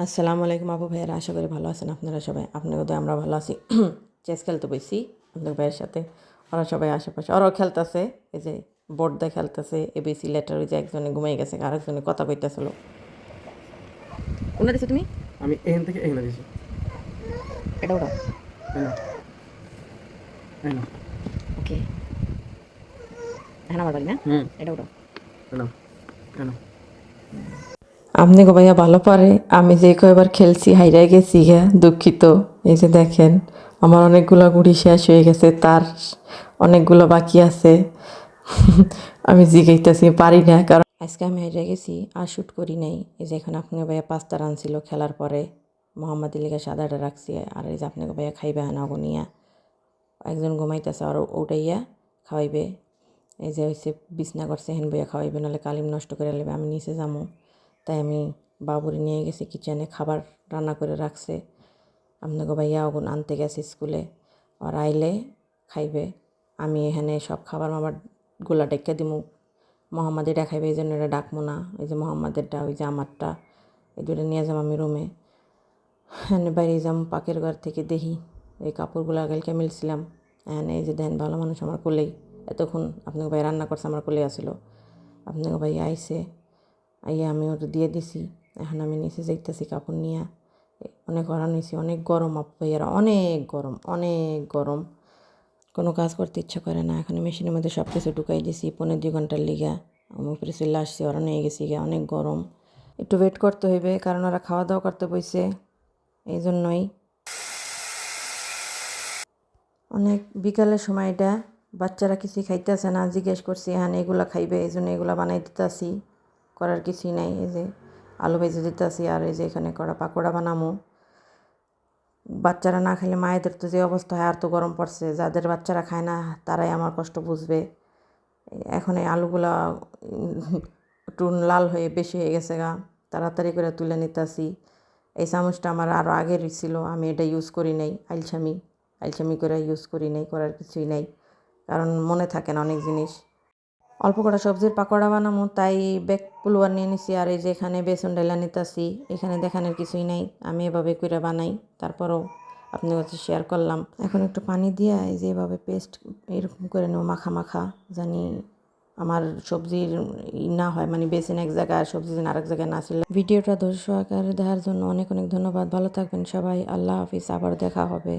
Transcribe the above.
আসসালামু আলাইকুম আপু ভাইয়ারা, আশা করি ভালো আছেন আপনারা সবাই। আপনাকে তো আমরা ভালো আছি। চেস খেলতে বসছি আপনাদের ভাইয়ের সাথে। ওরা সবাই আশেপাশে, ওরাও খেলতেছে। এই যে বোর্ড দিয়ে খেলতেছে, এবিসি লেটার। ওই যে একজনে ঘুমাই গেছে, আরেকজনে কথা কইতেছিল। কোনটা দিছো তুমি? আমি এখান থেকে এখানে দিছি। এটা ওটা। তাই না? তাই না? ওকে, এখন আমার বাড়ি না? হুম। এটা ওটা। তাই না? তাই না? আপনি গো ভাইয়া ভালো পারে। আমি যে কয়বার খেলছি হাইরাই গেছি গা, দুঃখিত। এই যে দেখেন, আমার অনেকগুলা গুড়ি শেষ হয়ে গেছে, তার অনেকগুলো বাকি আছে। আমি জিগাইতেছি পারি না, কারণ আজকে আমি হাইরা গেছি আর শ্যুট করি নাই। এই যে এখানে আপনার ভাইয়া পাস্তা রানছিল খেলার পরে, মোহাম্মদ আলীকে সাদাটা রাখছি। আর এই যে আপনাকে ভাইয়া খাইবে না নিয়া, একজন ঘুমাইতেছে আর ওটাইয়া খাওয়াইবে। এই যে হয়েছে বিছনা করছে, হেন বইয়া খাওয়াইবে, নাহলে কালিম নষ্ট করে নেবে। আমি নিচে যাবো, তাই আমি বাবুরে নিয়ে গেছি কিচেনে, খাবার রান্না করে রাখছে। আপনাকে ভাইয়া ওগুন আনতে গেছে স্কুলে, আর আইলে খাইবে। আমি এখানে সব খাবার মাবার গোলা ডেকে দিমু। মোহাম্মদ এটা খাইবে, এই জন্য এটা ডাকবো না। এই যে মোহাম্মদেরটা, ওই যে আমারটা, এই দুটো নিয়ে যাবো আমি রুমে। হ্যাঁ, বাইরে যাম পাকের ঘর থেকে দেখি এই কাপড়গুলো কালকে মিলছিলাম। হ্যাঁ, এই যে দেন ভালো মানুষ আমার কোলেই। এতক্ষণ আপনাকে ভাই রান্না করছে, আমার কোলে আসিল। আপনাকে ভাই আইসে, আইয়া আমি ওটা দিয়ে দিছি। এখন আমি নিচে যাইতেছি কাপড় নিয়ে। অনেক হরান হয়েছি, অনেক গরম আপু ভাইয়ারা, অনেক গরম, অনেক গরম। কোনো কাজ করতে ইচ্ছা করে না। এখন মেশিনের মধ্যে সব কিছু ঢুকাই দিছি 1.5 ঘন্টার লিগা। আমি উপরে চলে আসছি, ওরা নিয়ে গেছি গিয়ে, অনেক গরম। একটু ওয়েট করতে হইবে, কারণ ওরা খাওয়া দাওয়া করতে বইছে, এই জন্যই। অনেক বিকালের সময়টা, বাচ্চারা কিছুই খাইতেছে না। জিজ্ঞেস করছি হ্যাঁ এগুলো খাইবে, এই জন্য এগুলো বানাই দিতেছি। করার কিছুই নাই। এই যে আলু ভেজে দিতেছি, আর এই যে এখানে করা পাকোড়া বানামো। বাচ্চারা না খাইলে মায়েদের তো যে অবস্থা হয়, আর তো গরম পড়ছে। যাদের বাচ্চারা খায় না তারাই আমার কষ্ট বুঝবে। এখন এই আলুগুলা একটু লাল হয়ে বেশি হয়ে গেছে গা, তাড়াতাড়ি করে তুলে নিতেছি। এই চামচটা আমার আরও আগের ছিল, আমি এটা ইউজ করি নাই। আইলসামি করে ইউজ করি নাই, করার কিছুই নাই, কারণ মনে থাকে না অনেক জিনিস। অল্প কটা সবজির পাকোড়া বানামো, তাই বেক পুলওয়ার নিয়ে নিছি। আর এই যে এখানে বেসন ডাইলা নিতেছি। এখানে দেখানোর কিছুই নাই, আমি এভাবে করে বানাই। তারপরেও আপনার কাছে শেয়ার করলাম। এখন একটু পানি দিয়ে এই যে এভাবে পেস্ট এরকম করে নেব, মাখা মাখা, জানি আমার সবজির না হয়, মানে বেসন এক জায়গায় আর সবজি যেন আরেক জায়গায় না ছিল। ভিডিওটা ধৈর্য সহকারে দেখার জন্য অনেক অনেক ধন্যবাদ। ভালো থাকবেন সবাই, আল্লাহ হাফিজ, আবার দেখা হবে।